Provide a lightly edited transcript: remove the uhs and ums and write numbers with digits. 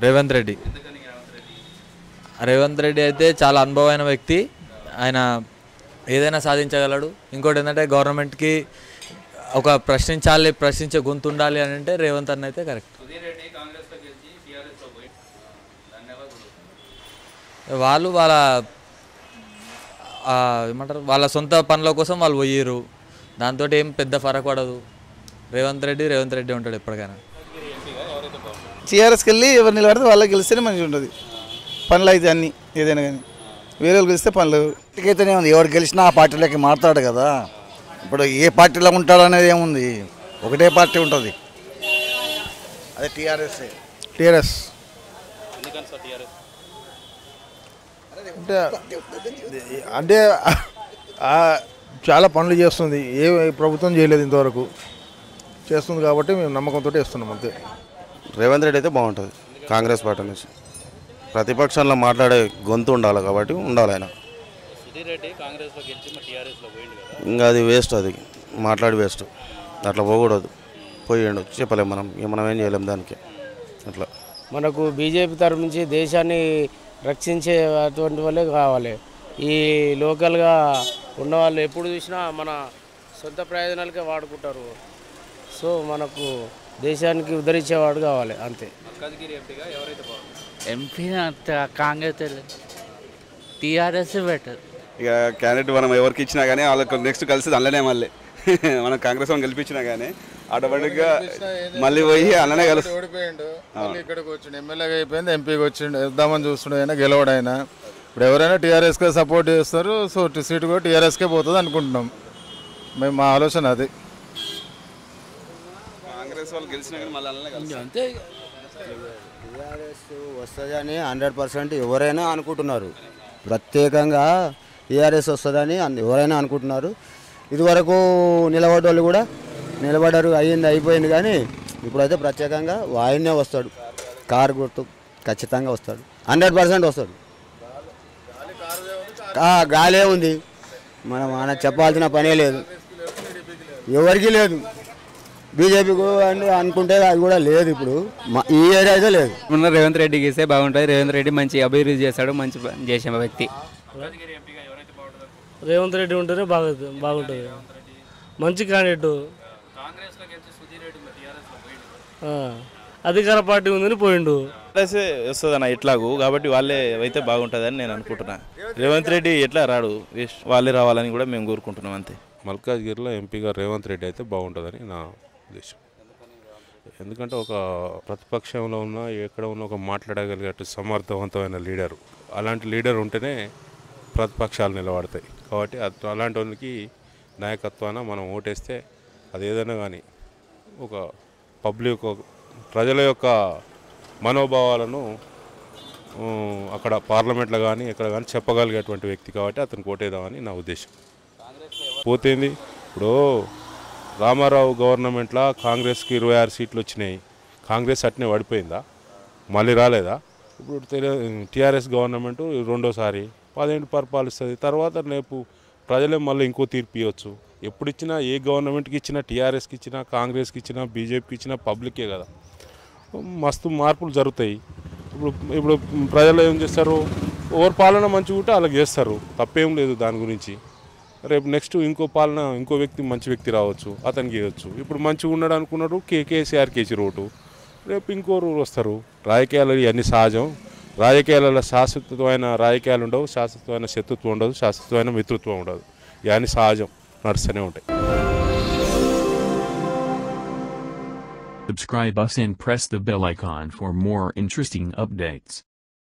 రేవంత్ రెడ్డి. రేవంత్ రెడ్డి అయితే చాలా అనుభవమైన వ్యక్తి. ఆయన ఏదైనా సాధించగలడు. ఇంకోటి ఏంటంటే గవర్నమెంట్కి ఒక ప్రశ్నించే గొంతు ఉండాలి అని అంటే రేవంత్ అన్న అయితే కరెక్ట్. వాళ్ళు వాళ్ళ ఏమంటారు, వాళ్ళ సొంత పనుల కోసం వాళ్ళు పోయారు. దాంతో ఏం పెద్ద ఫరక్ పడదు. రేవంత్ రెడ్డి ఉంటాడు ఎప్పటికైనా. టీఆర్ఎస్కి వెళ్ళి ఎవరు నిలబడితే వాళ్ళకి గెలిస్తేనే మంచిగా ఉంటుంది. పనులు అయితే అన్నీ ఏదైనా కానీ వేరే వాళ్ళు గెలిస్తే పనులు అయితేనే ఉంది. ఎవరు గెలిచినా ఆ పార్టీలోకి మారుతాడు కదా. ఇప్పుడు ఏ పార్టీలో ఉంటాడు అనేది ఏముంది, ఒకటే పార్టీ ఉంటుంది, అదే టీఆర్ఎస్. అంటే చాలా పనులు చేస్తుంది, ఏ ప్రభుత్వం చేయలేదు ఇంతవరకు, చేస్తుంది కాబట్టి మేము నమ్మకంతో ఇస్తున్నాం అంతే. రేవంత్ రెడ్డి అయితే బాగుంటుంది. కాంగ్రెస్ పార్టీ నుంచి ప్రతిపక్షంలో మాట్లాడే గొంతు ఉండాలి కాబట్టి ఉండాలి ఆయన. ఇంకా అది వేస్ట్, అది మాట్లాడి వేస్ట్, అట్లా పోకూడదు. పోయిండు చెప్పలేము మనం ఏం చేయలేము దానికి. అట్లా మనకు బీజేపీ తరఫు నుంచి దేశాన్ని రక్షించే అటువంటి వాళ్ళే కావాలి. ఈ లోకల్గా ఉన్నవాళ్ళు ఎప్పుడు చూసినా మన సొంత ప్రయోజనాలకే వాడుకుంటారు. సో మనకు దేశానికి ఉద్ధరించేవాడు కావాలి అంతే. MP Congress TRS better. ఇక క్యాండిడేట్ మనం ఎవరికి ఇచ్చినా కానీ వాళ్ళకి నెక్స్ట్ కలిసి అందులోనే మళ్ళీ మనం కాంగ్రెస్ వాళ్ళని గెలిపించినా కానీ ఆటోమేటిక్గా మళ్ళీ పోయి అందులోనే కలిసి ఓడిపోయిండు. మళ్ళీ ఇక్కడికి వచ్చిండు, ఎమ్మెల్యేగా అయిపోయింది, ఎంపీకి వచ్చిండు, ఇద్దామని చూస్తుండే అయినా గెలవడు ఆయన. ఇప్పుడు ఎవరైనా టీఆర్ఎస్కే సపోర్ట్ చేస్తారు. సో సీటు కూడా టీఆర్ఎస్కే పోతుంది అనుకుంటున్నాం మేము. మా ఆలోచన అది. కాంగ్రెస్ వాళ్ళు గెలిచినా కానీ మళ్ళీ అందులోనే కలిసి అంతే. టీఆర్ఎస్ వస్తుందని 100% ఎవరైనా అనుకుంటున్నారు. ప్రత్యేకంగా టీఆర్ఎస్ వస్తుందని ఎవరైనా అనుకుంటున్నారు. ఇదివరకు నిలబడ్డోళ్ళు కూడా నిలబడ్డారు, అయిపోయింది. కానీ ఇప్పుడైతే ప్రత్యేకంగా ఆయన్నే వస్తాడు. కారు గుర్తు ఖచ్చితంగా వస్తాడు, 100% వస్తాడు. గాలే ఉంది, మనం ఆయన చెప్పాల్సిన పనే లేదు, ఎవరికి లేదు. బీజేపీకి అనుకుంటే అది కూడా లేదు. ఇప్పుడు ఈ ఏరియా అయితే లేదు. ఉన్న రేవంత్ రెడ్డికి ఇస్తే బాగుంటుంది. రేవంత్ రెడ్డి మంచి అభివృద్ధి చేస్తాడు, మంచి చేసే వ్యక్తి. రేవంత్ రెడ్డి ఉంటేనే బాగుంటుంది. మంచి క్యాండిడేట్. అధికార పార్టీ ఉందని పోయిండు. వస్తుంది అన్న ఇట్లాగూ, కాబట్టి వాళ్ళే అయితే బాగుంటుందని నేను అనుకుంటున్నా. రేవంత్ రెడ్డి ఎట్లా రాడు, వాళ్ళే రావాలని కూడా మేము కోరుకుంటున్నాం అంతే. మల్కాజ్గిరిలో ఎంపీగా రేవంత్ రెడ్డి అయితే బాగుంటుందని నా ఉద్దేశం. ఎందుకంటే ఒక ప్రతిపక్షంలో ఉన్న ఎక్కడ ఉన్న ఒక మాట్లాడగలిగేట్టు సమర్థవంతమైన లీడరు, అలాంటి లీడర్ ఉంటేనే ప్రతిపక్షాలు నిలబడతాయి. కాబట్టి అలాంటి వాళ్ళకి నాయకత్వాన మనం ఓటేస్తే అది ఏదైనా కానీ ఒక పబ్లిక్ ప్రజల యొక్క మనోభావాలను అక్కడ పార్లమెంట్లో కానీ ఎక్కడ కానీ చెప్పగలిగేటువంటి వ్యక్తి కాబట్టి అతనికి ఓటేద్దామని నా ఉద్దేశం. పోతేంది, ఇప్పుడు రామారావు గవర్నమెంట్లో కాంగ్రెస్కి 26 సీట్లు వచ్చినాయి. కాంగ్రెస్ అట్నే పడిపోయిందా, మళ్ళీ రాలేదా? ఇప్పుడు టీఆర్ఎస్ గవర్నమెంట్ రెండోసారి 10 పరిపాలిస్తుంది. తర్వాత రేపు ప్రజలే మళ్ళీ ఇంకో తీర్పు ఇవ్వచ్చు. ఎప్పుడు ఇచ్చినా, ఏ గవర్నమెంట్కి ఇచ్చినా, టీఆర్ఎస్కి ఇచ్చినా, కాంగ్రెస్కి ఇచ్చినా, బీజేపీకి ఇచ్చినా పబ్లికే కదా. మస్తు మార్పులు జరుగుతాయి. ఇప్పుడు ప్రజలు ఏం చేస్తారు, ఎవరి పాలన మంచిగా ఉంటే అలాగ చేస్తారు, తప్పేం లేదు దాని గురించి. రేపు నెక్స్ట్ ఇంకో వ్యక్తి మంచి వ్యక్తి రావచ్చు, అతనికి ఇవ్వచ్చు. ఇప్పుడు మంచిగా ఉన్నాడు అనుకున్నారు, కేసీఆర్కి వేసి రోటు, రేపు ఇంకోరు వస్తారు. రాజకీయాలు ఇవన్నీ సహజం. రాజకీయాలలో శాశ్వతమైన రాజకీయాలు ఉండవు, శాశ్వతమైన శత్రుత్వం ఉండదు, శాశ్వతమైన మిత్రుత్వం ఉండదు. ఇవన్నీ సహజం, నడుస్తూనే ఉంటాయి. Subscribe us and press the bell icon for more interesting updates.